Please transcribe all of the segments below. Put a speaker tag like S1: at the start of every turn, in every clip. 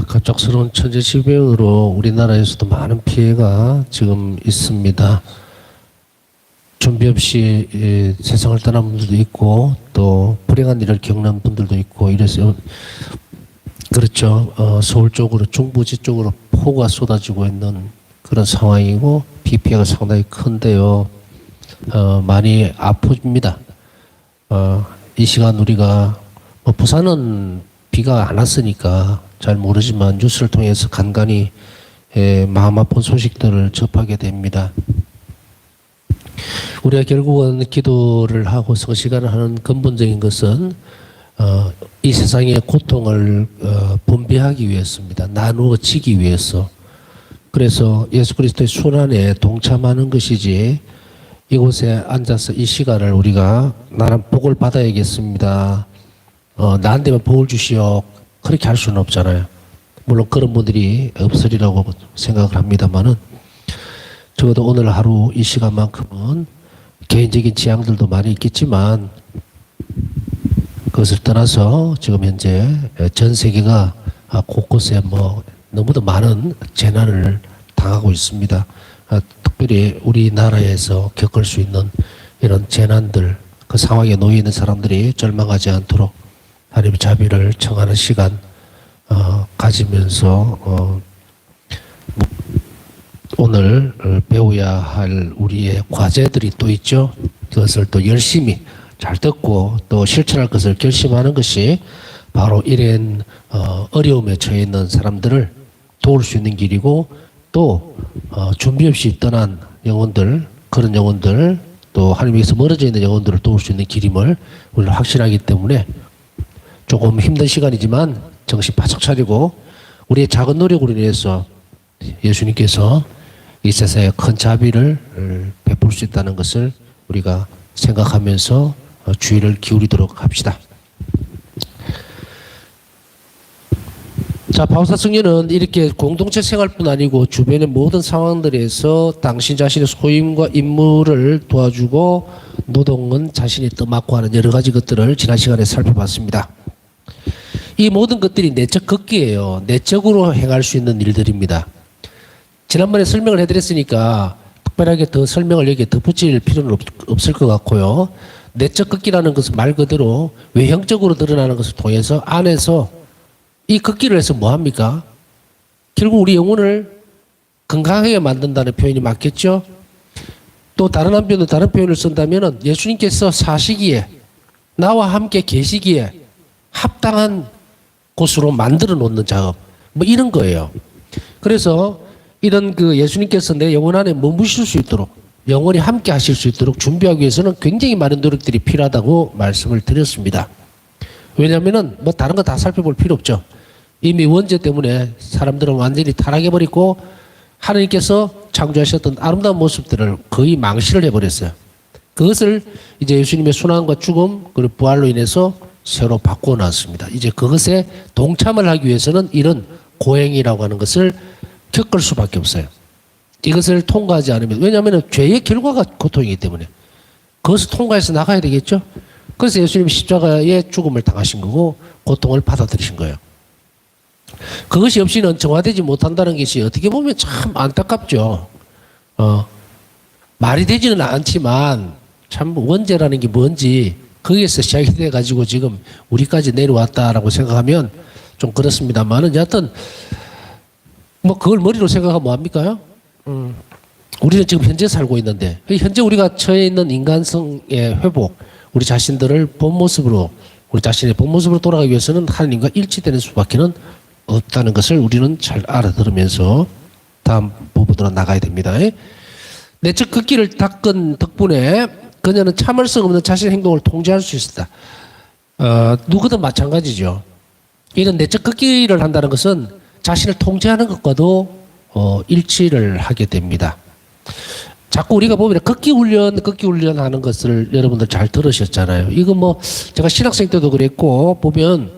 S1: 갑작스러운 천재지변으로 우리나라에서도 많은 피해가 지금 있습니다. 준비 없이 세상을 떠난 분들도 있고 또 불행한 일을 겪는 분들도 있고 이래서 그렇죠. 서울 쪽으로 중부지 쪽으로 폭우가 쏟아지고 있는 그런 상황이고 피해가 상당히 큰데요. 많이 아픕니다. 이 시간 우리가 부산은 비가 안 왔으니까 잘 모르지만 뉴스를 통해서 간간히 마음 아픈 소식들을 접하게 됩니다. 우리가 결국은 기도를 하고 성시간을 하는 근본적인 것은 이 세상의 고통을 분배하기 위해서입니다. 나누어지기 위해서. 그래서 예수 그리스도의 순환에 동참하는 것이지 이곳에 앉아서 이 시간을 우리가 나는 복을 받아야겠습니다. 나한테만 복을 주시오. 그렇게 할 수는 없잖아요. 물론 그런 분들이 없으리라고 생각을 합니다만은 적어도 오늘 하루 이 시간만큼은 개인적인 지향들도 많이 있겠지만 그것을 떠나서 지금 현재 전 세계가 곳곳에 너무도 많은 재난을 당하고 있습니다. 특별히 우리나라에서 겪을 수 있는 이런 재난들, 그 상황에 놓여 있는 사람들이 절망하지 않도록 하나님의 자비를 청하는 시간 가지면서 오늘 배워야 할 우리의 과제들이 또 있죠. 그것을 또 열심히 잘 듣고 또 실천할 것을 결심하는 것이 바로 이런 어려움에 처해 있는 사람들을 도울 수 있는 길이고 또 준비 없이 떠난 영혼들, 그런 영혼들 또 하나님께서 멀어져 있는 영혼들을 도울 수 있는 길임을 우리는 확신하기 때문에 조금 힘든 시간이지만 정신 바짝 차리고 우리의 작은 노력으로 인해서 예수님께서 이 세상에 큰 자비를 베풀 수 있다는 것을 우리가 생각하면서 주의를 기울이도록 합시다. 자, 바울사 성령은 이렇게 공동체 생활뿐 아니고 주변의 모든 상황들에서 당신 자신의 소임과 임무를 도와주고 노동은 자신이 떠맡고 하는 여러 가지 것들을 지난 시간에 살펴봤습니다. 이 모든 것들이 내적 극기예요. 내적으로 행할 수 있는 일들입니다. 지난번에 설명을 해드렸으니까 특별하게 더 설명을 여기에 덧붙일 필요는 없을 것 같고요. 내적 극기라는 것은 말 그대로 외형적으로 드러나는 것을 통해서 안에서 이 극기를 해서 뭐합니까? 결국 우리 영혼을 건강하게 만든다는 표현이 맞겠죠? 또 다른 한편으로 다른 표현을 쓴다면 예수님께서 사시기에 나와 함께 계시기에 합당한 곳으로 만들어 놓는 작업 이런 거예요. 그래서 이런 예수님께서 내 영혼 안에 머무실 수 있도록 영원히 함께 하실 수 있도록 준비하기 위해서는 굉장히 많은 노력들이 필요하다고 말씀을 드렸습니다. 왜냐하면은 다른 거 다 살펴볼 필요 없죠. 이미 원죄 때문에 사람들은 완전히 타락해버리고 하나님께서 창조하셨던 아름다운 모습들을 거의 망실을 해버렸어요. 그것을 이제 예수님의 순환과 죽음 그리고 부활로 인해서 새로 바꿔놨습니다. 이제 그것에 동참을 하기 위해서는 이런 고행이라고 하는 것을 겪을 수밖에 없어요. 이것을 통과하지 않으면, 왜냐하면 죄의 결과가 고통이기 때문에 그것을 통과해서 나가야 되겠죠. 그래서 예수님이 십자가의 죽음을 당하신 거고 고통을 받아들이신 거예요. 그것이 없이는 정화되지 못한다는 것이 어떻게 보면 참 안타깝죠. 말이 되지는 않지만 참 원죄라는 게 뭔지 거기에서 시작이 돼가지고 지금 우리까지 내려왔다라고 생각하면 좀 그렇습니다만은 여하튼 그걸 머리로 생각하면 뭐합니까? 우리는 지금 현재 살고 있는데 현재 우리가 처해 있는 인간성의 회복 우리 자신들을 본 모습으로 우리 자신의 본 모습으로 돌아가기 위해서는 하나님과 일치되는 수밖에는 없다는 것을 우리는 잘 알아들으면서 다음 부분으로 나가야 됩니다. 내적 극기를 닦은 덕분에 그녀는 참을 수 없는 자신의 행동을 통제할 수 있었다. 누구든 마찬가지죠. 이런 내적 극기를 한다는 것은 자신을 통제하는 것과도 일치를 하게 됩니다. 자꾸 우리가 보면 극기 훈련 하는 것을 여러분들 잘 들으셨잖아요. 이거 제가 신학생 때도 그랬고 보면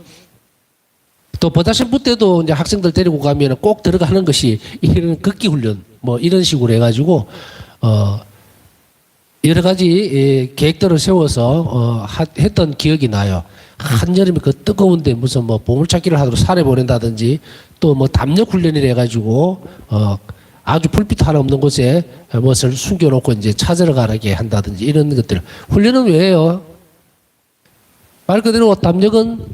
S1: 또 버다신부 때도 이제 학생들 데리고 가면 꼭 들어가는 것이 이런 극기 훈련 이런 식으로 해가지고 여러 가지 계획들을 세워서 했던 기억이 나요. 한여름에 그 뜨거운데 무슨 보물찾기를 하도록 산에 보낸다든지 또 뭐 담력 훈련이라 해가지고 아주 불빛 하나 없는 곳에 무엇을 숨겨놓고 이제 찾으러 가게 한다든지 이런 것들. 훈련은 왜 해요? 말 그대로 담력은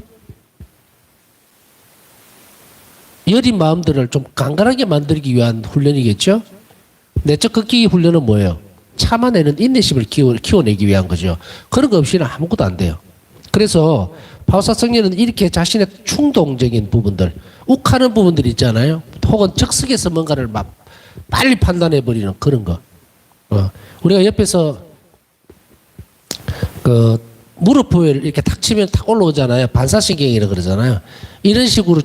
S1: 여린 마음들을 좀 강건하게 만들기 위한 훈련이겠죠? 내적 극기 훈련은 뭐예요? 참아내는 인내심을 키워내기 위한 거죠. 그런 거 없이는 아무것도 안 돼요. 그래서 바오사성녀는 이렇게 자신의 충동적인 부분들, 욱하는 부분들 있잖아요. 혹은 적석에서 뭔가를 막 빨리 판단해버리는 그런 거. 우리가 옆에서 그 무릎을 이렇게 탁 치면 탁 올라오잖아요. 반사신경이라 그러잖아요. 이런 식으로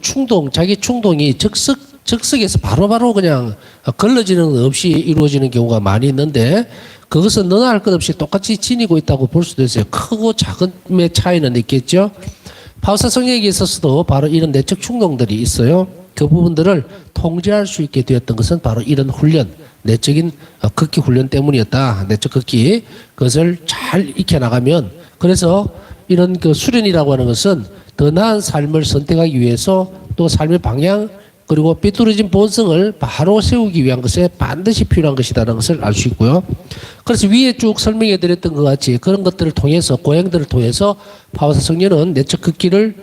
S1: 자기 충동이 적석에서 바로바로 그냥 걸러지는 것 없이 이루어지는 경우가 많이 있는데 그것은 너나 할 것 없이 똑같이 지니고 있다고 볼 수도 있어요. 크고 작음의 차이는 있겠죠. 바오사성녀에게 있어서도 바로 이런 내적 충동들이 있어요. 그 부분들을 통제할 수 있게 되었던 것은 바로 이런 훈련, 내적인 극기 훈련 때문이었다. 내적 극기. 그것을 잘 익혀나가면 그래서 이런 그 수련이라고 하는 것은 더 나은 삶을 선택하기 위해서 또 삶의 방향 그리고 삐뚤어진 본성을 바로 세우기 위한 것에 반드시 필요한 것이라는 것을 알 수 있고요. 그래서 위에 쭉 설명해 드렸던 것 같이 그런 것들을 통해서 고행들을 통해서 바오사성녀는 내적 극기를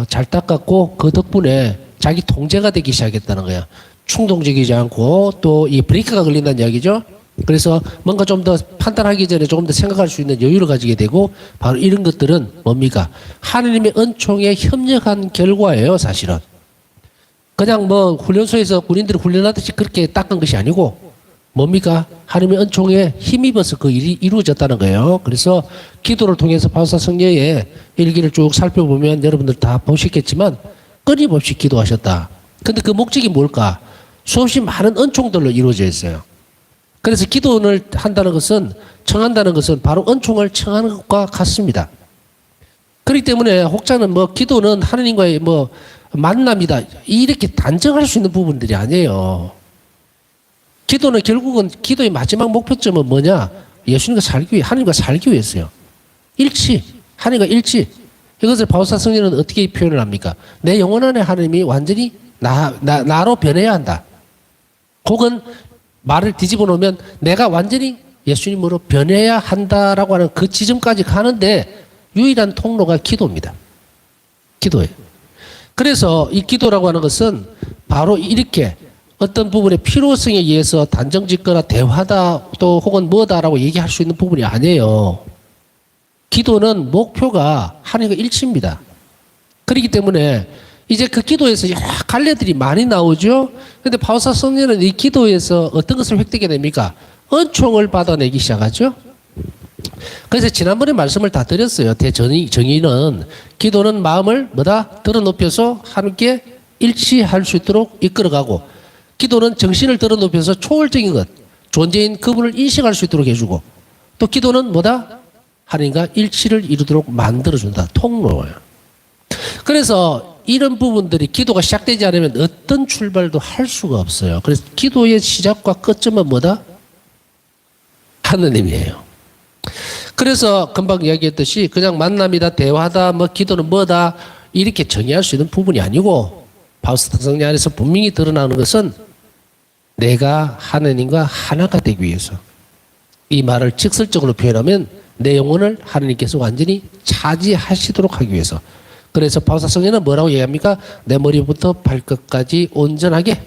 S1: 잘 닦았고 그 덕분에 자기 통제가 되기 시작했다는 거야. 충동적이지 않고 또 이 브레이크가 걸린다는 이야기죠. 그래서 뭔가 좀 더 판단하기 전에 조금 더 생각할 수 있는 여유를 가지게 되고 바로 이런 것들은 뭡니까? 하느님의 은총에 협력한 결과예요, 사실은. 그냥 뭐 훈련소에서 군인들이 훈련하듯이 그렇게 닦은 것이 아니고 뭡니까? 하느님의 은총에 힘입어서 그 일이 이루어졌다는 거예요. 그래서 기도를 통해서 바오사성녀의 일기를 쭉 살펴보면 여러분들 다 보셨겠지만 끊임없이 기도하셨다. 근데 그 목적이 뭘까? 수없이 많은 은총들로 이루어져 있어요. 그래서 기도를 한다는 것은 청한다는 것은 바로 은총을 청하는 것과 같습니다. 그렇기 때문에 혹자는 뭐 기도는 하느님과의 뭐 만남이다 이렇게 단정할 수 있는 부분들이 아니에요. 기도는 결국은 기도의 마지막 목표점은 뭐냐? 예수님과 살기 위해 하나님과 살기 위해서요. 일치, 하나님과 일치. 이것을 바오사성녀는 어떻게 표현을 합니까? 내 영혼 안에 하나님이 완전히 나로 변해야 한다. 혹은 말을 뒤집어 놓으면 내가 완전히 예수님으로 변해야 한다라고 하는 그 지점까지 가는데 유일한 통로가 기도입니다. 기도예요. 그래서 이 기도라고 하는 것은 바로 이렇게 어떤 부분의 필요성에 의해서 단정짓거나 대화다 또 혹은 뭐다라고 얘기할 수 있는 부분이 아니에요. 기도는 목표가 하나님과 일치입니다. 그렇기 때문에 이제 그 기도에서 여러 갈래들이 많이 나오죠. 그런데 바오사성녀는 이 기도에서 어떤 것을 획득해야 됩니까? 은총을 받아내기 시작하죠. 그래서 지난번에 말씀을 다 드렸어요. 대정의는 기도는 마음을 뭐다? 들어높여서 하나님께 일치할 수 있도록 이끌어가고 기도는 정신을 들어높여서 초월적인 것, 존재인 그분을 인식할 수 있도록 해주고 또 기도는 뭐다? 하나님과 일치를 이루도록 만들어준다. 통로예요. 그래서 이런 부분들이 기도가 시작되지 않으면 어떤 출발도 할 수가 없어요. 그래서 기도의 시작과 끝점은 뭐다? 하느님이에요. 그래서 금방 이야기했듯이 그냥 만남이다, 대화다, 뭐 기도는 뭐다 이렇게 정의할 수 있는 부분이 아니고 바오사성녀 안에서 분명히 드러나는 것은 내가 하느님과 하나가 되기 위해서 이 말을 직설적으로 표현하면 내 영혼을 하느님께서 완전히 차지하시도록 하기 위해서 그래서 바오사성녀는 뭐라고 얘기합니까? 내 머리부터 발끝까지 온전하게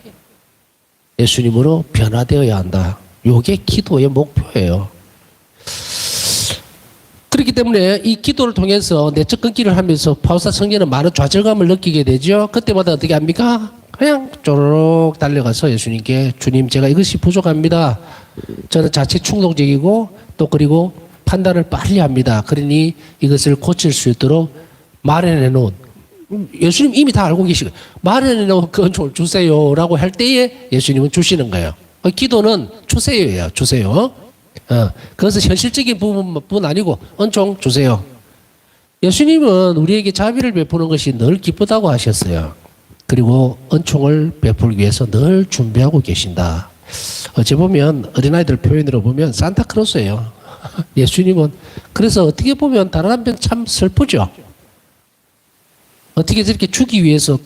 S1: 예수님으로 변화되어야 한다. 이게 기도의 목표예요. 그렇기 때문에 이 기도를 통해서 내적 끊기를 하면서 바오사성녀는 많은 좌절감을 느끼게 되죠. 그때마다 어떻게 합니까? 그냥 쪼르륵 달려가서 예수님께 주님 제가 이것이 부족합니다. 저는 자체 충동적이고 또 그리고 판단을 빨리 합니다. 그러니 이것을 고칠 수 있도록 마련해 놓은 예수님 이미 다 알고 계시고 마련해 놓은 그 은총을 주세요라고 할 때에 예수님은 주시는 거예요. 기도는 주세요예요. 주세요. 그것은 현실적인 부분뿐 아니고 은총 주세요. 예수님은 우리에게 자비를 베푸는 것이 늘 기쁘다고 하셨어요. 그리고 은총을 베풀기 위해서 늘 준비하고 계신다. 어찌 보면 어린아이들 표현으로 보면 산타크로스예요. 예수님은 그래서 어떻게 보면 다른 한편 참 슬프죠. 어떻게 저렇게 주기 위해서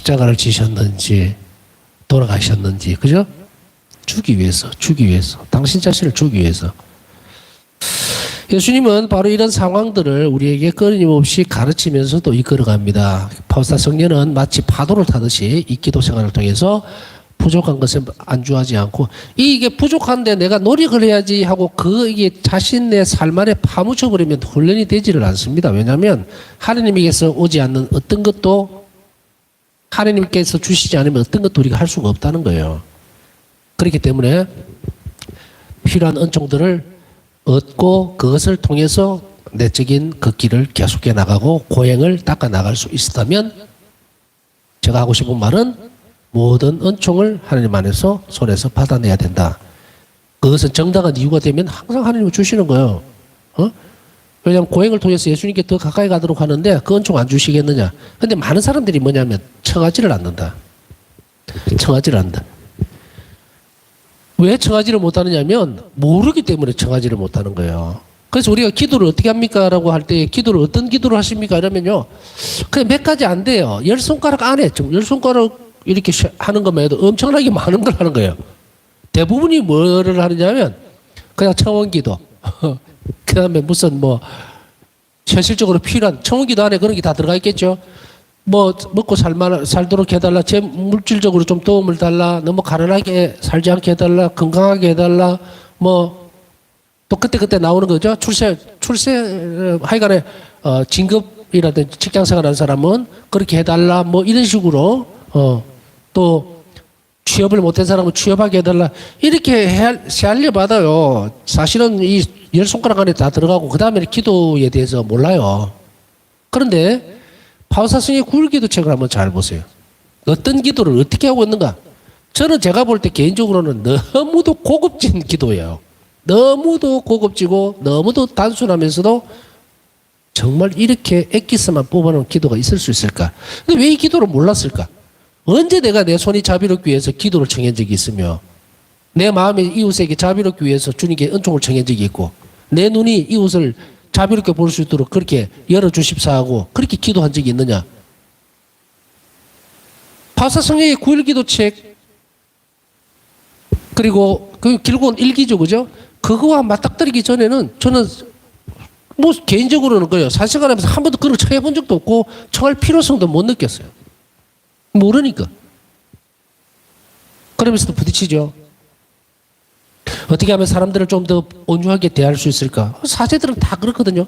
S1: 십자가를 지셨는지 돌아가셨는지, 그죠? 주기 위해서. 당신 자신을 주기 위해서. 예수님은 바로 이런 상황들을 우리에게 끊임없이 가르치면서도 이끌어갑니다. 파우스타 성녀는 마치 파도를 타듯이 이 기도 생활을 통해서 부족한 것에 안주하지 않고, 이게 부족한데 내가 노력을 해야지 하고 이게 자신의 삶 안에 파묻혀버리면 훈련이 되지를 않습니다. 왜냐하면 하나님께서 오지 않는 어떤 것도, 하나님께서 주시지 않으면 어떤 것도 우리가 할 수가 없다는 거예요. 그렇기 때문에 필요한 은총들을 얻고 그것을 통해서 내적인 그 길을 계속해 나가고 고행을 닦아 나갈 수 있었다면, 제가 하고 싶은 말은 모든 은총을 하나님 안에서 손에서 받아내야 된다. 그것은 정당한 이유가 되면 항상 하나님이 주시는 거예요. 왜냐하면 고행을 통해서 예수님께 더 가까이 가도록 하는데 그 은총 안 주시겠느냐. 근데 많은 사람들이 뭐냐면 청하지를 않는다. 청하지를 않는다. 왜 청하지를 못하느냐면 모르기 때문에 청하지를 못하는 거예요. 그래서 우리가 기도를 어떻게 합니까? 라고 할 때 기도를 어떤 기도를 하십니까? 이러면요, 그냥 몇 가지 안 돼요. 10손가락 안에, 10손가락 이렇게 하는 것만 해도 엄청나게 많은 걸 하는 거예요. 대부분이 뭐를 하느냐면 그냥 청원 기도. 그 다음에 무슨 현실적으로 필요한 청원 기도 안에 그런 게 다 들어가 있겠죠. 먹고 살도록 해달라. 물질적으로 좀 도움을 달라. 너무 가난하게 살지 않게 해달라. 건강하게 해달라. 또 그때 나오는 거죠. 하여간에, 진급이라든지 직장 생활하는 사람은 그렇게 해달라. 이런 식으로, 또 취업을 못한 사람은 취업하게 해달라. 이렇게 헤아려 받아요. 사실은 이 10손가락 안에 다 들어가고, 그 다음에 기도에 대해서 몰라요. 그런데, 파우스타 성령의 9일 기도 책을 한번 잘 보세요. 어떤 기도를 어떻게 하고 있는가? 저는 제가 볼 때 개인적으로는 너무도 고급진 기도예요. 너무도 고급지고 너무도 단순하면서도 정말 이렇게 엑기스만 뽑아놓은 기도가 있을 수 있을까? 근데 왜 이 기도를 몰랐을까? 언제 내가 내 손이 자비롭기 위해서 기도를 청한 적이 있으며, 내 마음이 이웃에게 자비롭기 위해서 주님께 은총을 청한 적이 있고, 내 눈이 이웃을 자비롭게 볼 수 있도록 그렇게 열어주십사 하고 그렇게 기도한 적이 있느냐? 파우스타 성령의 9일 기도책, 그리고 그 결국은 일기죠, 그죠? 그거와 맞닥뜨리기 전에는 저는 개인적으로는 그래요. 사실관하면서 한 번도 그걸 청해본 적도 없고 청할 필요성도 못 느꼈어요. 모르니까. 그러면서도 부딪히죠. 어떻게 하면 사람들을 좀 더 온유하게 대할 수 있을까? 사제들은 다 그렇거든요.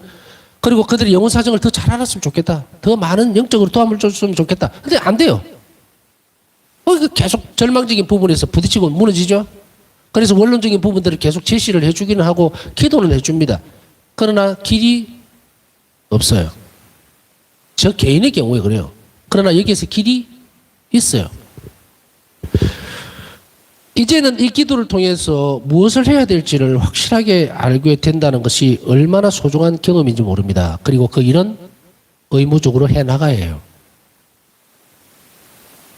S1: 그리고 그들의 영혼 사정을 더 잘 알았으면 좋겠다. 더 많은 영적으로 도움을 줬으면 좋겠다. 근데 안 돼요. 계속 절망적인 부분에서 부딪히고 무너지죠. 그래서 원론적인 부분들을 계속 제시를 해주기는 하고 기도는 해줍니다. 그러나 길이 없어요. 저 개인의 경우에 그래요. 그러나 여기에서 길이 있어요. 이제는 이 기도를 통해서 무엇을 해야 될지를 확실하게 알게 된다는 것이 얼마나 소중한 경험인지 모릅니다. 그리고 그 일은 의무적으로 해나가야 해요.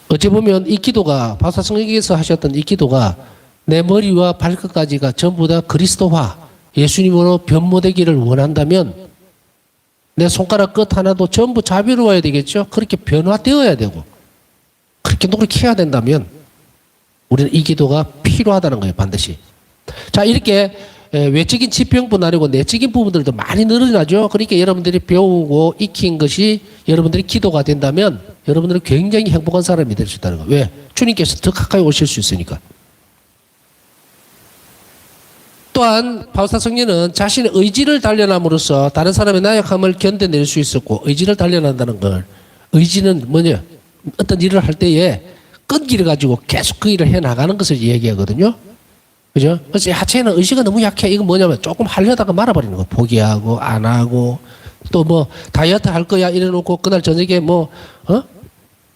S1: 어찌 보면 이 기도가, 파우스타 성령께서 하셨던 이 기도가 내 머리와 발끝까지가 전부 다 그리스도화, 예수님으로 변모되기를 원한다면 내 손가락 끝 하나도 전부 자비로워야 되겠죠. 그렇게 변화되어야 되고 그렇게 노력해야 된다면 우리는 이 기도가 필요하다는 거예요, 반드시. 자, 이렇게 외적인 지평뿐 아니고 내적인 부분들도 많이 늘어나죠. 그러니까 여러분들이 배우고 익힌 것이 여러분들이 기도가 된다면 여러분들은 굉장히 행복한 사람이 될 수 있다는 거예요. 왜? 주님께서 더 가까이 오실 수 있으니까. 또한 파우스타 성령은 자신의 의지를 단련함으로써 다른 사람의 나약함을 견뎌낼 수 있었고, 의지를 단련한다는 걸, 의지는 뭐냐? 어떤 일을 할 때에 끈기를 가지고 계속 그 일을 해나가는 것을 이야기하거든요. 그죠? 그래서 하체는 의지가 너무 약해. 이건 뭐냐면 조금 하려다가 말아버리는 거. 포기하고, 안 하고, 또 다이어트 할 거야 이래놓고 그날 저녁에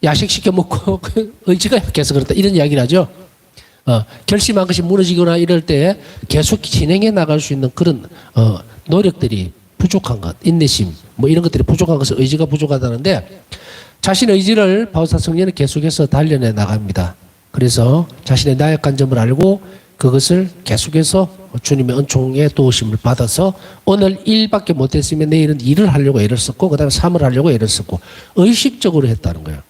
S1: 야식 시켜 먹고 의지가 약해서 그렇다. 이런 이야기를 하죠. 결심한 것이 무너지거나 이럴 때 계속 진행해 나갈 수 있는 그런 노력들이 부족한 것, 인내심, 이런 것들이 부족한 것을 의지가 부족하다는데, 자신의 의지를 파우스타 성령은 계속해서 단련해 나갑니다. 그래서 자신의 나약한 점을 알고 그것을 계속해서 주님의 은총의 도우심을 받아서 오늘 1밖에 못했으면 내일은 2를 하려고 애를 썼고 그 다음에 3을 하려고 애를 썼고 의식적으로 했다는 거예요.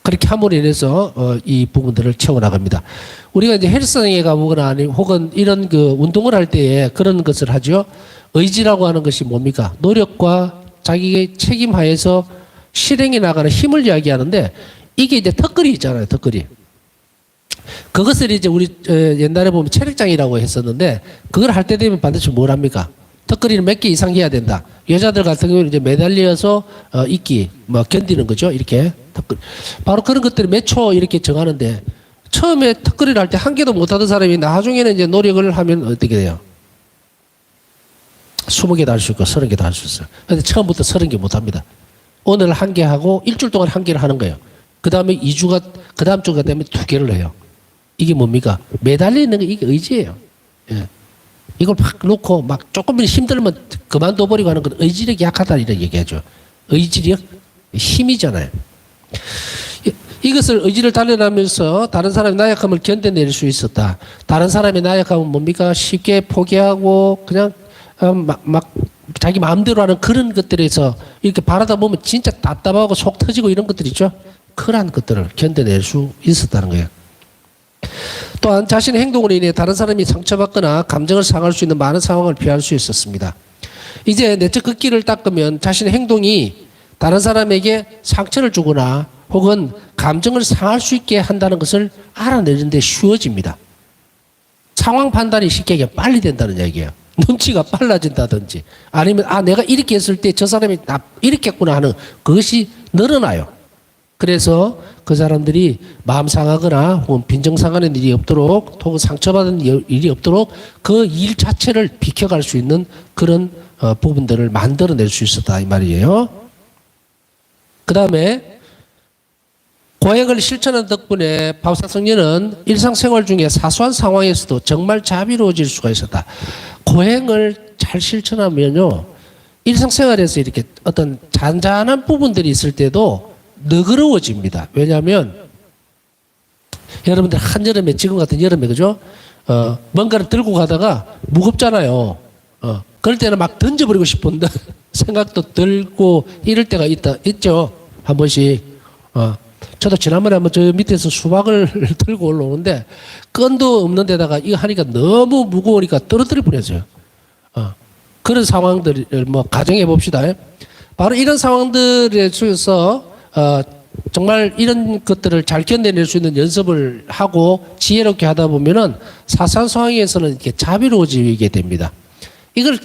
S1: 그렇게 함으로 인해서 이 부분들을 채워나갑니다. 우리가 이제 헬스장에 가보거나 아니 혹은 이런 그 운동을 할 때에 그런 것을 하죠. 의지라고 하는 것이 뭡니까? 노력과 자기의 책임하에서 실행해 나가는 힘을 이야기하는데 이게 이제 턱걸이 있잖아요. 턱걸이. 그것을 이제 우리 옛날에 보면 체력장이라고 했었는데 그걸 할 때 되면 반드시 뭘 합니까? 턱걸이를 몇 개 이상 해야 된다. 여자들 같은 경우는 이제 매달려서 있기 뭐 견디는 거죠. 이렇게 턱걸이. 바로 그런 것들을 몇 초 이렇게 정하는데 처음에 턱걸이를 할 때 한 개도 못 하던 사람이 나중에는 이제 노력을 하면 어떻게 돼요? 20개도 할 수 있고 30개도 할 수 있어요. 근데 처음부터 30개 못 합니다. 오늘 한 개 하고 일주일 동안 한 개를 하는 거예요. 그 다음에 2주가, 그 다음 주가 되면 2개를 해요. 이게 뭡니까? 매달리는 게 이게 의지예요. 예. 이걸 막 놓고 막 조금만 힘들면 그만둬버리고 하는 건 의지력이 약하다 이런 얘기하죠. 의지력? 힘이잖아요. 이것을 의지를 단련하면서 다른 사람의 나약함을 견뎌낼 수 있었다. 다른 사람의 나약함은 뭡니까? 쉽게 포기하고 그냥 막 자기 마음대로 하는 그런 것들에서 이렇게 바라다 보면 진짜 답답하고 속 터지고 이런 것들 있죠. 그러한 것들을 견뎌낼 수 있었다는 거예요. 또한 자신의 행동으로 인해 다른 사람이 상처받거나 감정을 상할 수 있는 많은 상황을 피할 수 있었습니다. 이제 내적 극기를 닦으면 자신의 행동이 다른 사람에게 상처를 주거나 혹은 감정을 상할 수 있게 한다는 것을 알아내는 데 쉬워집니다. 상황 판단이 쉽게 빨리 된다는 얘기예요. 눈치가 빨라진다든지 아니면 내가 이렇게 했을 때 저 사람이 이렇게 했구나 하는 그것이 늘어나요. 그래서 그 사람들이 마음 상하거나 혹은 빈정 상하는 일이 없도록 혹은 상처받은 일이 없도록 그 일 자체를 비켜갈 수 있는 그런 부분들을 만들어낼 수 있었다 이 말이에요. 그 다음에 고행을 실천한 덕분에 바우사 성녀는 일상생활 중에 사소한 상황에서도 정말 자비로워질 수가 있었다. 고행을 잘 실천하면요 일상생활에서 이렇게 어떤 잔잔한 부분들이 있을 때도 너그러워집니다. 왜냐하면 여러분들 한여름에 지금 같은 여름에 그죠? 뭔가를 들고 가다가 무겁잖아요. 그럴 때는 막 던져버리고 싶은데 생각도 들고 이럴 때가 있죠. 한 번씩. 저도 지난번에 한번 저 밑에서 수박을 들고 올라오는데 끈도 없는 데다가 이거 하니까 너무 무거우니까 떨어뜨릴 뻔했어요. 그런 상황들을 뭐 가정해 봅시다. 바로 이런 상황들에 속에서 정말 이런 것들을 잘 견뎌낼 수 있는 연습을 하고 지혜롭게 하다 보면은 사소한 상황에서는 이렇게 자비로워지게 됩니다. 이걸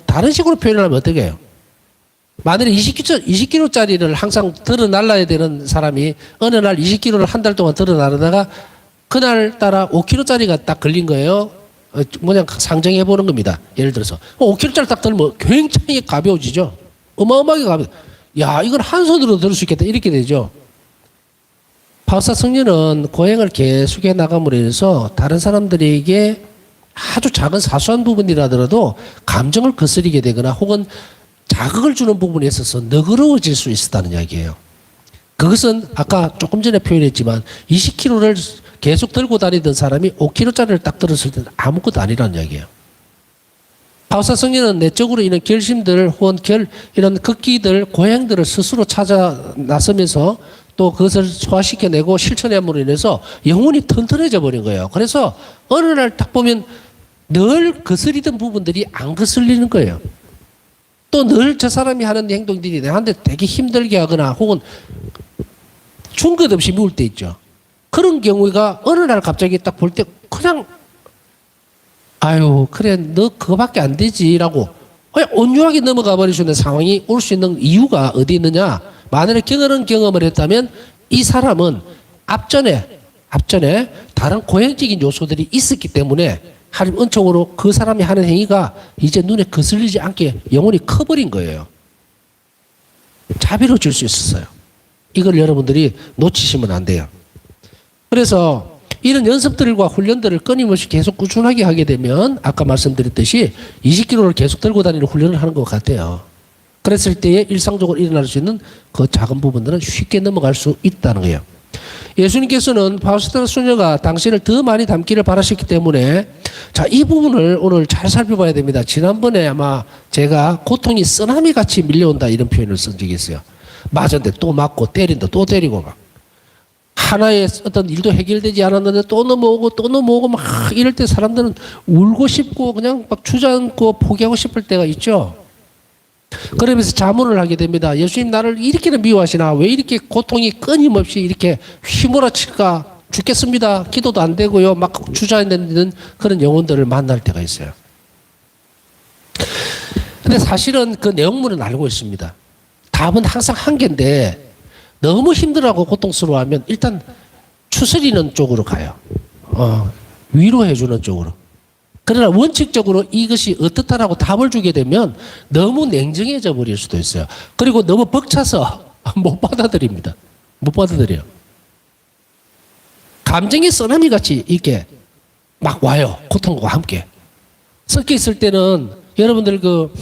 S1: 다른 식으로 표현하면 어떻게 해요? 만일에 20kg짜리를 항상 들어 날라야 되는 사람이 어느 날 20kg를 한 달 동안 들어 나르다가 그날따라 5kg짜리가 딱 걸린 거예요. 그냥 상정해 보는 겁니다. 예를 들어서 5kg짜리 딱 들면 굉장히 가벼워지죠. 어마어마하게 가벼워. 야, 이걸 한 손으로 들 수 있겠다. 이렇게 되죠. 바우사 성녀는 고행을 계속해 나감으로 해서 다른 사람들에게 아주 작은 사소한 부분이라더라도 감정을 거스리게 되거나 혹은 자극을 주는 부분에 있어서 너그러워질 수 있었다는 이야기예요. 그것은 아까 조금 전에 표현했지만 20kg를 계속 들고 다니던 사람이 5kg짜리를 딱 들었을 때는 아무것도 아니라는 이야기예요. 바우사 성녀는 내적으로 이런 결심들 혹은 이런 극기들, 고행들을 스스로 찾아 나서면서 또 그것을 소화시켜내고 실천함으로 인해서 영혼이 튼튼해져 버린 거예요. 그래서 어느 날 딱 보면 늘 거스리던 부분들이 안 거슬리는 거예요. 또 늘 저 사람이 하는 행동들이 내한테 되게 힘들게 하거나 혹은 준 것 없이 미울 때 있죠. 그런 경우가 어느 날 갑자기 딱 볼 때 그냥 아유 그래 너 그거밖에 안 되지라고 그냥 온유하게 넘어가 버릴 수 있는 상황이 올 수 있는 이유가 어디 있느냐. 만약에 그런 경험을 했다면 이 사람은 앞전에 다른 고행적인 요소들이 있었기 때문에 하나님 은총으로 그 사람이 하는 행위가 이제 눈에 거슬리지 않게 영혼이 커버린 거예요. 자비로워질 수 있었어요. 이걸 여러분들이 놓치시면 안 돼요. 그래서 이런 연습들과 훈련들을 끊임없이 계속 꾸준하게 하게 되면 아까 말씀드렸듯이 20kg를 계속 들고 다니는 훈련을 하는 것 같아요. 그랬을 때에 일상적으로 일어날 수 있는 그 작은 부분들은 쉽게 넘어갈 수 있다는 거예요. 예수님께서는 바우사 소녀가 당신을 더 많이 닮기를 바라셨기 때문에 자, 이 부분을 오늘 잘 살펴봐야 됩니다. 지난번에 아마 제가 고통이 쓰나미 같이 밀려온다 이런 표현을 쓴 적이 있어요. 맞았는데 또 맞고 때린다 또 때리고 막. 하나의 어떤 일도 해결되지 않았는데 또 넘어오고 막 이럴 때 사람들은 울고 싶고 그냥 막 주저앉고 포기하고 싶을 때가 있죠. 그러면서 자문을 하게 됩니다. 예수님 나를 이렇게나 미워하시나? 왜 이렇게 고통이 끊임없이 이렇게 휘몰아칠까? 죽겠습니다. 기도도 안 되고요. 막 주저앉는 그런 영혼들을 만날 때가 있어요. 근데 사실은 그 내용물은 알고 있습니다. 답은 항상 한 개인데 너무 힘들어하고 고통스러워하면 일단 추스리는 쪽으로 가요. 위로해주는 쪽으로. 그러나 원칙적으로 이것이 어떻다라고 답을 주게 되면 너무 냉정해져 버릴 수도 있어요. 그리고 너무 벅차서 못 받아들입니다. 못 받아들여요. 감정이 쓰나미 같이 이렇게 막 와요. 고통과 함께. 섞여 있을 때는 여러분들 그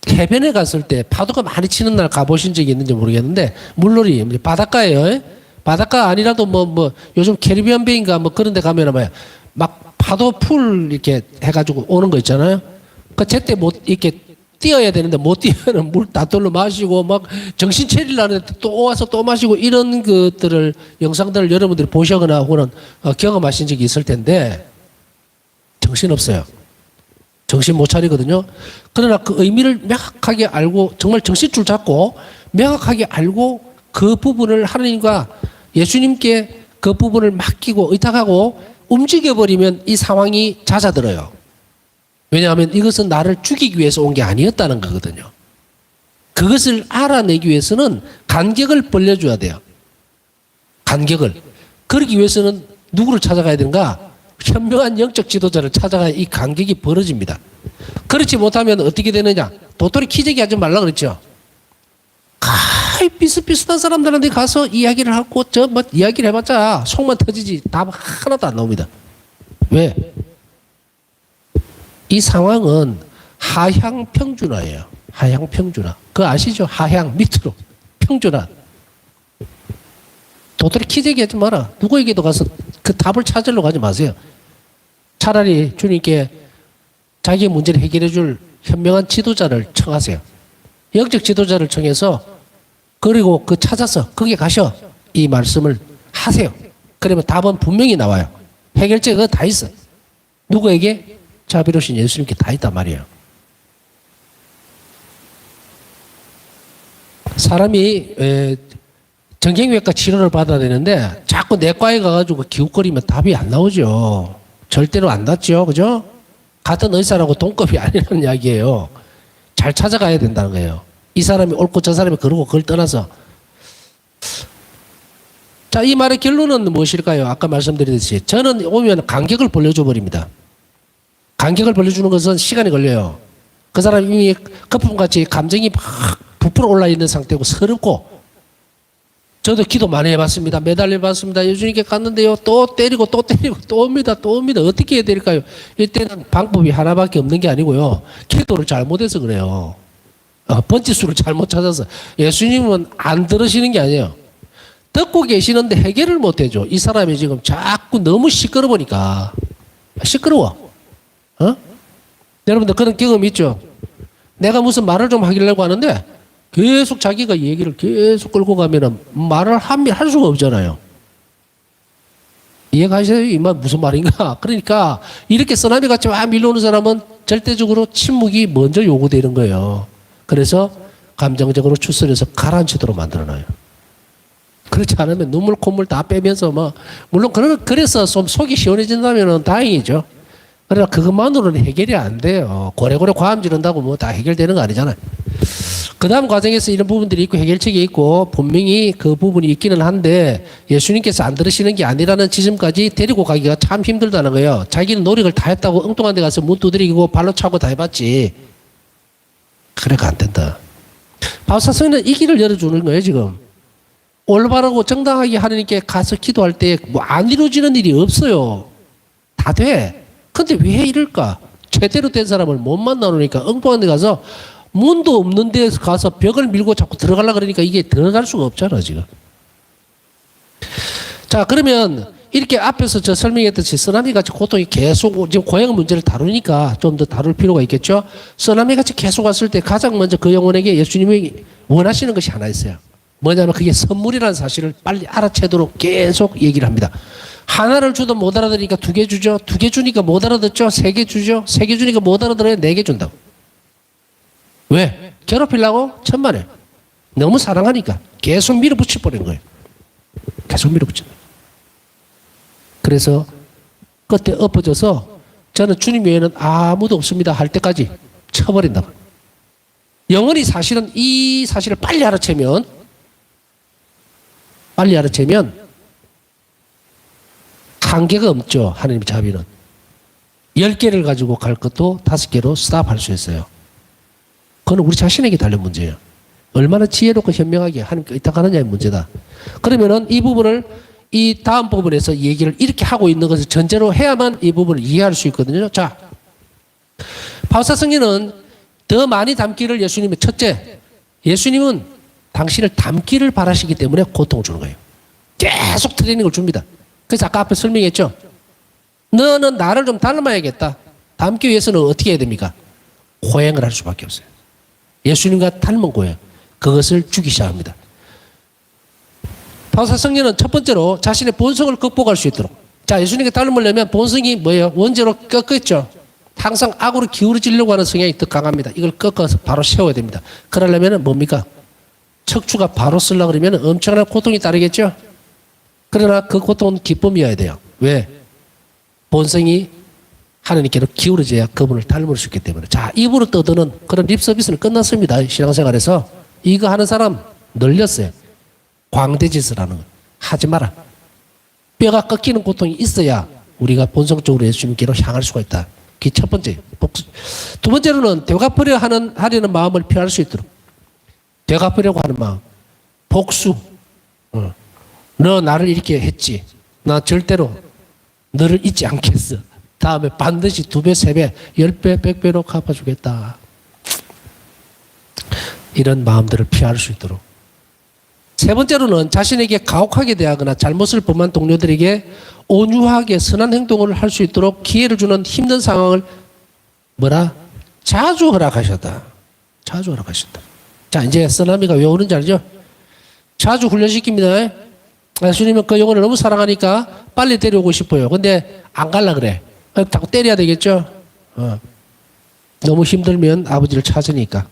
S1: 해변에 갔을 때 파도가 많이 치는 날 가보신 적이 있는지 모르겠는데 물놀이 바닷가예요. 바닷가 아니라도 뭐 요즘 캐리비안 베이인가 뭐 그런 데 가면은 막 파도 풀 이렇게 해가지고 오는 거 있잖아요. 그 제때 못 이렇게 뛰어야 되는데 못 뛰면은 물 다 돌로 마시고 막 정신 차리려는데 또 와서 또 마시고 이런 것들을 영상들을 여러분들이 보시거나 혹은 경험하신 적이 있을 텐데 정신 없어요. 정신 못 차리거든요. 그러나 그 의미를 명확하게 알고 정말 정신줄 잡고 명확하게 알고 그 부분을 하나님과 예수님께 그 부분을 맡기고 의탁하고 움직여버리면 이 상황이 잦아들어요. 왜냐하면 이것은 나를 죽이기 위해서 온 게 아니었다는 거거든요. 그것을 알아내기 위해서는 간격을 벌려줘야 돼요. 간격을. 그러기 위해서는 누구를 찾아가야 되는가? 현명한 영적 지도자를 찾아가야 이 간격이 벌어집니다. 그렇지 못하면 어떻게 되느냐? 도토리 키재기 하지 말라 그랬죠. 비슷비슷한 사람들한테 가서 이야기를 하고 뭐 이야기를 해봤자 속만 터지지 답 하나도 안 나옵니다. 왜? 이 상황은 하향 평준화예요. 하향 평준화. 그거 아시죠? 하향 밑으로 평준화. 도토리 키재기 하지 마라. 누구에게도 가서 그 답을 찾으러 가지 마세요. 차라리 주님께 자기의 문제를 해결해 줄 현명한 지도자를 청하세요. 영적 지도자를 청해서 그리고 그 찾아서 거기에 가셔 이 말씀을 하세요. 그러면 답은 분명히 나와요. 해결책은 다 있어. 누구에게? 자비로우신 예수님께 다 있단 말이에요. 사람이 정형외과 치료를 받아야 되는데 자꾸 내과에 가가지고 기웃거리면 답이 안 나오죠. 절대로 안 낫죠. 그죠? 같은 의사라고 동급이 아니라는 이야기예요. 잘 찾아가야 된다는 거예요. 이 사람이 옳고 저 사람이 그러고 그걸 떠나서. 자, 이 말의 결론은 무엇일까요? 아까 말씀드렸듯이 저는 오면 간격을 벌려줘 버립니다. 간격을 벌려주는 것은 시간이 걸려요. 그 사람이 이미 거품같이 감정이 막 부풀어 올라 있는 상태고 서럽고 저도 기도 많이 해봤습니다. 매달려봤습니다. 예수님께 갔는데요. 또 때리고 또 때리고 또 옵니다. 또 옵니다. 어떻게 해야 될까요? 이때는 방법이 하나밖에 없는 게 아니고요. 기도를 잘못해서 그래요. 번지수를 잘못 찾아서. 예수님은 안 들으시는 게 아니에요. 듣고 계시는데 해결을 못 해줘. 이 사람이 지금 자꾸 너무 시끄러우니까. 시끄러워. 여러분들 그런 경험 있죠? 내가 무슨 말을 좀 하려고 하는데 계속 자기가 얘기를 계속 끌고 가면은 말을 할 수가 없잖아요. 이해가시나요? 이 말 무슨 말인가? 그러니까 이렇게 쓰나미 같이 막 밀려오는 사람은 절대적으로 침묵이 먼저 요구되는 거예요. 그래서 감정적으로 추스려서 가라앉히도록 만들어놔요. 그렇지 않으면 눈물 콧물 다 빼면서 물론 그래서 좀 속이 시원해진다면 다행이죠. 그러나 그것만으로는 해결이 안 돼요. 고래고래 과음 지른다고 뭐 다 해결되는 거 아니잖아요. 그 다음 과정에서 이런 부분들이 있고 해결책이 있고 분명히 그 부분이 있기는 한데 예수님께서 안 들으시는 게 아니라는 지점까지 데리고 가기가 참 힘들다는 거예요. 자기는 노력을 다 했다고 엉뚱한 데 가서 문 두드리고 발로 차고 다 해봤지. 그래가 안 된다. 바울사서는 이 길을 열어주는 거예요 지금. 올바르고 정당하게 하나님께 가서 기도할 때 뭐 안 이루어지는 일이 없어요. 다 돼. 근데 왜 이럴까? 제대로 된 사람을 못 만나놓으니까 엉뚱한 데 가서 문도 없는 데 가서 벽을 밀고 자꾸 들어가려고 그러니까 이게 들어갈 수가 없잖아 지금. 자, 그러면 이렇게 앞에서 저 설명했듯이 쓰나미같이 고통이 계속 지금 고향 문제를 다루니까 좀 더 다룰 필요가 있겠죠. 쓰나미같이 계속 왔을 때 가장 먼저 그 영혼에게 예수님이 원하시는 것이 하나 있어요. 뭐냐면 그게 선물이라는 사실을 빨리 알아채도록 계속 얘기를 합니다. 하나를 주도 못 알아들으니까 2개 주죠. 2개 주니까 못 알아듣죠. 3개 주죠. 3개 주니까 못 알아들어요. 4개 준다고. 왜? 괴롭히려고? 천만에. 너무 사랑하니까 계속 밀어붙여 버린 거예요. 계속 밀어붙여. 그래서 그때 엎어져서 저는 주님 외에는 아무도 없습니다 할 때까지 쳐버린다고. 영원히 사실은 이 사실을 빨리 알아채면 한계가 없죠. 하나님 자비는 10개를 가지고 갈 것도 5개로 스탑할 수 있어요. 그건 우리 자신에게 달린 문제예요. 얼마나 지혜롭고 현명하게 하나님께 의탁하느냐의 문제다. 그러면은 이 부분을 이 다음 부분에서 얘기를 이렇게 하고 있는 것을 전제로 해야만 이 부분을 이해할 수 있거든요. 자, 바울사 성령은 더 많이 담기를 예수님의 첫째, 예수님은 당신을 담기를 바라시기 때문에 고통을 주는 거예요. 계속 트레이닝을 줍니다. 그래서 아까 앞에 설명했죠. 너는 나를 좀 닮아야겠다. 닮기 위해서는 어떻게 해야 됩니까? 고행을 할 수밖에 없어요. 예수님과 닮은 고행, 그것을 주기 시작합니다. 바울사 성령은 첫 번째로 자신의 본성을 극복할 수 있도록. 자, 예수님께 닮으려면 본성이 뭐예요? 원죄로 꺾었죠. 항상 악으로 기울어지려고 하는 성향이 더 강합니다. 이걸 꺾어서 바로 세워야 됩니다. 그러려면 뭡니까? 척추가 바로 쓰려고 그러면 엄청난 고통이 따르겠죠. 그러나 그 고통은 기쁨이어야 돼요. 왜? 본성이 하나님께로 기울어져야 그분을 닮을 수 있기 때문에. 자, 입으로 떠드는 그런 립 서비스는 끝났습니다. 신앙생활에서. 이거 하는 사람 늘렸어요. 광대짓을 하는 거. 하지 마라. 뼈가 꺾이는 고통이 있어야 우리가 본성적으로 예수님께로 향할 수가 있다. 그게 첫 번째. 두 번째로는 되갚으려 하려는 마음을 피할 수 있도록. 되갚으려고 하는 마음. 복수. 너 나를 이렇게 했지. 나 절대로 너를 잊지 않겠어. 다음에 반드시 2배, 3배, 10배, 100배로 갚아주겠다. 이런 마음들을 피할 수 있도록. 세 번째로는 자신에게 가혹하게 대하거나 잘못을 범한 동료들에게 온유하게 선한 행동을 할 수 있도록 기회를 주는 힘든 상황을 자주 허락하셨다. 자주 허락하셨다. 자, 이제 쓰나미가 왜 오는지 알죠? 자주 훈련시킵니다. 예수님은 그 영혼을 너무 사랑하니까 빨리 데려오고 싶어요. 근데 안 갈라 그래. 자꾸 때려야 되겠죠? 너무 힘들면 아버지를 찾으니까.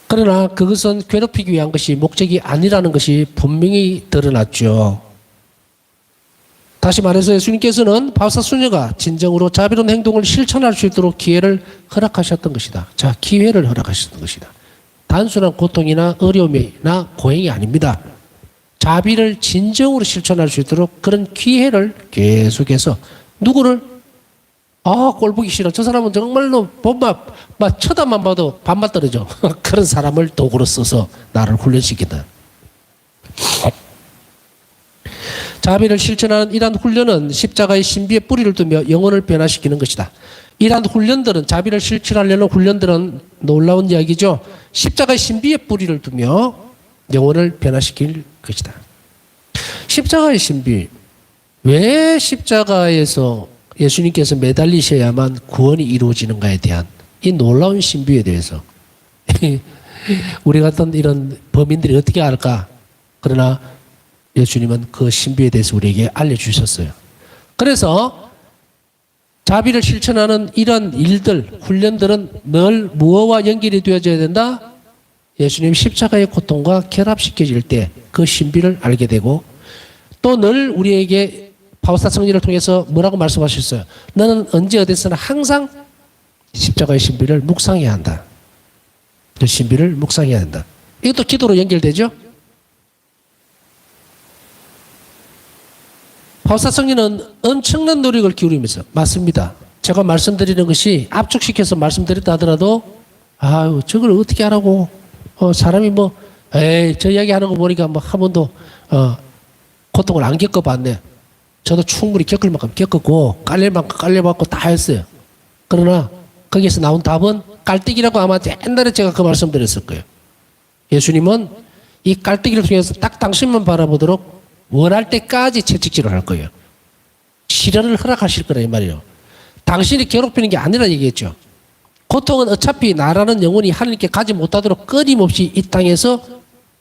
S1: 그러나 그것은 괴롭히기 위한 것이 목적이 아니라는 것이 분명히 드러났죠. 다시 말해서 예수님께서는 바울사 수녀가 진정으로 자비로운 행동을 실천할 수 있도록 기회를 허락하셨던 것이다. 자, 기회를 허락하셨던 것이다. 단순한 고통이나 어려움이나 고행이 아닙니다. 자비를 진정으로 실천할 수 있도록 그런 기회를 계속해서 누구를 꼴 보기 싫어. 저 사람은 정말로 막 쳐다만 봐도 반만 떨어져. 그런 사람을 도구로 써서 나를 훈련시킨다. 자비를 실천하는 이러한 훈련은 십자가의 신비에 뿌리를 두며 영혼을 변화시키는 것이다. 이러한 훈련들은 자비를 실천하려는 훈련들은 놀라운 이야기죠. 십자가의 신비에 뿌리를 두며 영혼을 변화시킬 것이다. 십자가의 신비. 왜 십자가에서 예수님께서 매달리셔야만 구원이 이루어지는가에 대한 이 놀라운 신비에 대해서 우리 같은 이런 범인들이 어떻게 알까? 그러나 예수님은 그 신비에 대해서 우리에게 알려주셨어요. 그래서 자비를 실천하는 이런 일들, 훈련들은 늘 무엇과 연결이 되어져야 된다? 예수님 십자가의 고통과 결합시켜질 때 그 신비를 알게 되고 또 늘 우리에게 바울사 성령을 통해서 뭐라고 말씀하셨어요? 너는 언제 어디서나 항상 십자가의 신비를 묵상해야 한다. 그 신비를 묵상해야 한다. 이것도 기도로 연결되죠? 바울사 성령은 엄청난 노력을 기울이면서 맞습니다. 제가 말씀드리는 것이 압축시켜서 말씀드렸다 하더라도 아유 저걸 어떻게 하라고 사람이 저 이야기 하는 거 보니까 한 번도 고통을 안 겪어봤네. 저도 충분히 겪을 만큼 겪었고 깔릴 만큼 깔려봤고 다 했어요. 그러나 거기에서 나온 답은 깔때기라고 아마 옛날에 제가 그 말씀 드렸을 거예요. 예수님은 이 깔때기를 통해서 딱 당신만 바라보도록 원할 때까지 채찍질을 할 거예요. 시련을 허락하실 거라 이 말이에요. 당신이 괴롭히는 게 아니라 얘기했죠. 고통은 어차피 나라는 영혼이 하나님께 가지 못하도록 끊임없이 이 땅에서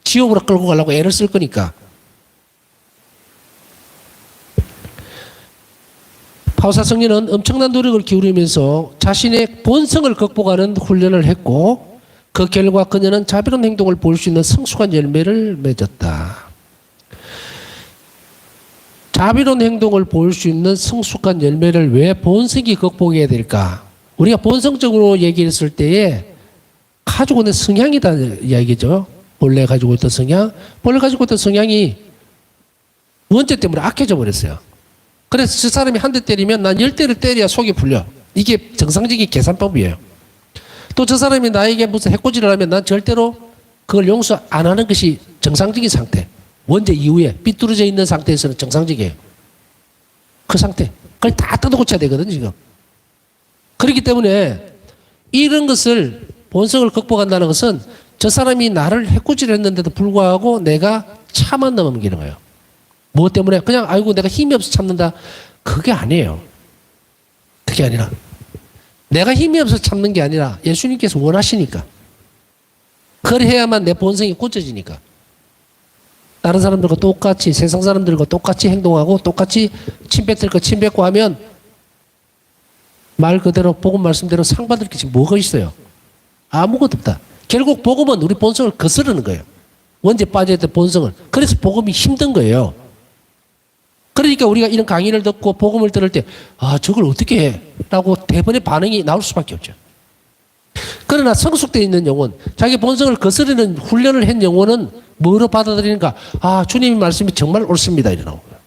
S1: 지옥으로 끌고 가려고 애를 쓸 거니까. 파우사 성녀는 엄청난 노력을 기울이면서 자신의 본성을 극복하는 훈련을 했고 그 결과 그녀는 자비로운 행동을 볼 수 있는 성숙한 열매를 맺었다. 자비로운 행동을 볼 수 있는 성숙한 열매를 왜 본성이 극복해야 될까? 우리가 본성적으로 얘기했을 때에 가지고 있는 성향이다 이야기죠. 본래 가지고 있던 성향. 본래 가지고 있던 성향이 원죄 때문에 악해져 버렸어요. 그래서 저 사람이 한 대 때리면 난 10대를 때려야 속이 풀려. 이게 정상적인 계산법이에요. 또 저 사람이 나에게 무슨 해코지를 하면 난 절대로 그걸 용서 안 하는 것이 정상적인 상태. 원죄 이후에 삐뚤어져 있는 상태에서는 정상적이에요. 그 상태. 그걸 다 뜯어고쳐야 되거든 지금. 그렇기 때문에 이런 것을 본성을 극복한다는 것은 저 사람이 나를 해코지를 했는데도 불구하고 내가 참아 넘기는 거예요. 무엇 때문에? 그냥 아이고 내가 힘이 없어서 참는다. 그게 아니에요. 그게 아니라 내가 힘이 없어서 참는 게 아니라 예수님께서 원하시니까. 그래야만 내 본성이 고쳐지니까. 다른 사람들과 똑같이 세상 사람들과 똑같이 행동하고 똑같이 침 뱉을 거 침 뱉고 하면 말 그대로 복음 말씀대로 상 받을 게 지금 뭐가 있어요? 아무것도 없다. 결국 복음은 우리 본성을 거스르는 거예요. 원죄 빠져있던 본성을. 그래서 복음이 힘든 거예요. 그러니까 우리가 이런 강의를 듣고 복음을 들을 때 저걸 어떻게 해? 라고 대부분의 반응이 나올 수밖에 없죠. 그러나 성숙되어 있는 영혼, 자기 본성을 거스르는 훈련을 한 영혼은 뭐로 받아들이는가? 주님의 말씀이 정말 옳습니다. 이러는 거예요.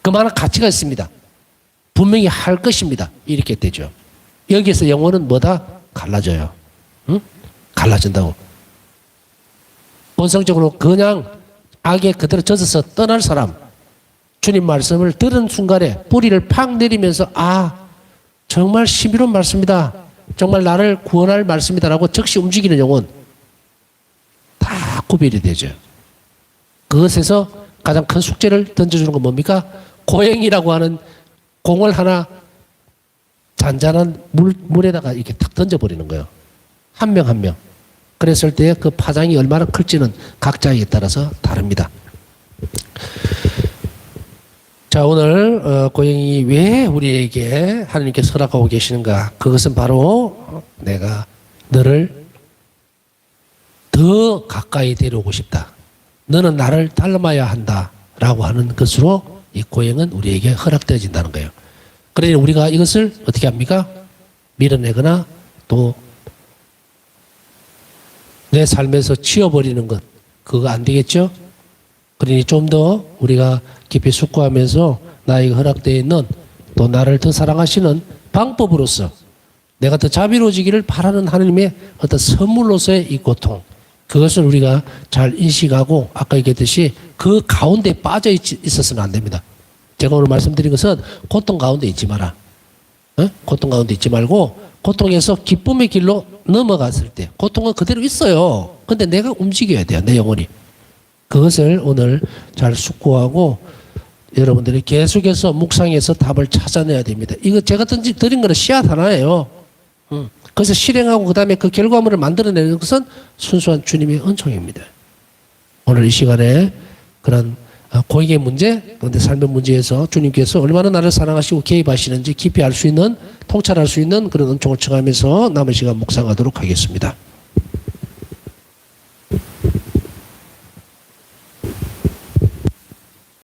S1: 그만한 가치가 있습니다. 분명히 할 것입니다. 이렇게 되죠. 여기에서 영혼은 뭐다? 갈라져요. 응? 갈라진다고. 본성적으로 그냥 악에 그대로 젖어서 떠날 사람, 주님 말씀을 들은 순간에 뿌리를 팍 내리면서 정말 신비로운 말씀이다. 정말 나를 구원할 말씀이다라고 즉시 움직이는 영혼 다 구별이 되죠. 그것에서 가장 큰 숙제를 던져주는 건 뭡니까? 고행이라고 하는 공을 하나 잔잔한 물에다가 이렇게 탁 던져버리는 거예요. 한 명 한 명. 그랬을 때 그 파장이 얼마나 클지는 각자에 따라서 다릅니다. 자, 오늘 고행이 왜 우리에게 하나님께서 허락하고 계시는가? 그것은 바로 내가 너를 더 가까이 데려오고 싶다. 너는 나를 닮아야 한다. 라고 하는 것으로 이 고행은 우리에게 허락되어진다는 거예요. 그러니 우리가 이것을 어떻게 합니까? 밀어내거나 또 내 삶에서 치워버리는 것, 그거 안 되겠죠? 그러니 좀 더 우리가 깊이 숙고하면서 나에게 허락되어 있는 또 나를 더 사랑하시는 방법으로서 내가 더 자비로워지기를 바라는 하나님의 어떤 선물로서의 이 고통, 그것을 우리가 잘 인식하고 아까 얘기했듯이 그 가운데 빠져 있어서는 안 됩니다. 제가 오늘 말씀드린 것은 고통 가운데 있지 마라. 고통 가운데 있지 말고 고통에서 기쁨의 길로 넘어갔을 때 고통은 그대로 있어요. 근데 내가 움직여야 돼요. 내 영혼이. 그것을 오늘 잘 숙고하고 여러분들이 계속해서 묵상해서 답을 찾아내야 됩니다. 이거 제가 드린 거는 씨앗 하나예요. 그래서 실행하고 그 다음에 그 결과물을 만들어내는 것은 순수한 주님의 은총입니다. 오늘 이 시간에 그런 고행의 문제, 그런데 삶의 문제에서 주님께서 얼마나 나를 사랑하시고 개입하시는지 깊이 알 수 있는, 통찰할 수 있는 그런 은총을 청하면서 남은 시간 묵상하도록 하겠습니다.